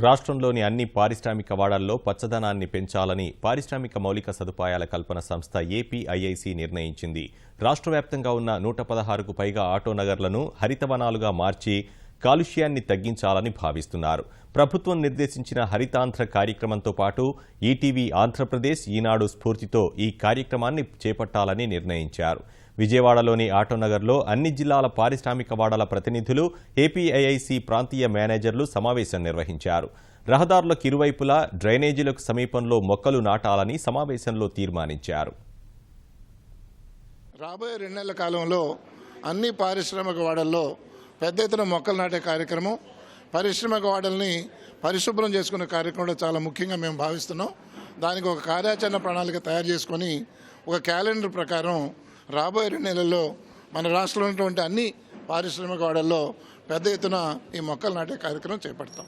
రాష్ట్రంలోని అన్ని పారిశ్రామిక వాడల్లో పచ్చదనాన్ని పెంచాలని పారిశ్రామిక మౌలిక సదుపాయాల కల్పన సంస్థ ఏపీఐఐసి నిర్ణయించింది. రాష్ట్ర వ్యాప్తంగా ఉన్న 116కు పైగా ఆటో నగర్లను హరితవనాలుగా మార్చి కాలుష్యాన్ని తగ్గించాలని భావిస్తున్నారు. ప్రభుత్వం నిర్దేశించిన హరితాంధ్ర కార్యక్రమంతో పాటు ఈటీవీ ఆంధ్రప్రదేశ్, ఈనాడు స్ఫూర్తితో ఈ కార్యక్రమాన్ని చేపట్టాలని నిర్ణయించారు. విజయవాడలోని ఆటోనగర్లో అన్ని జిల్లాల పారిశ్రామిక వాడల ప్రతినిధులు, ఏపీఐఐసి ప్రాంతీయ మేనేజర్లు సమావేశం నిర్వహించారు. రహదారులకు ఇరువైపులా డ్రైనేజీలకు సమీపంలో మొక్కలు నాటాలని సమావేశంలో తీర్మానించారు. రాబోయే 2 నెలల కాలంలో అన్ని పారిశ్రామిక వాడల్లో పెద్ద ఎత్తున మొక్కలు నాటే కార్యక్రమం, పారిశ్రామిక వాడల్ని పరిశుభ్రం చేసుకునే కార్యక్రమంలో చాలా ముఖ్యంగా మేము భావిస్తున్నాం. దానికి ఒక కార్యాచరణ ప్రణాళిక తయారు చేసుకొని ఒక క్యాలెండర్ ప్రకారం రాబోయే 2 నెలల్లో మన రాష్ట్రంలో ఉన్నటువంటి అన్ని పారిశ్రామిక వాడల్లో పెద్ద ఎత్తున ఈ మొక్కలు నాటే కార్యక్రమం చేపడతాం.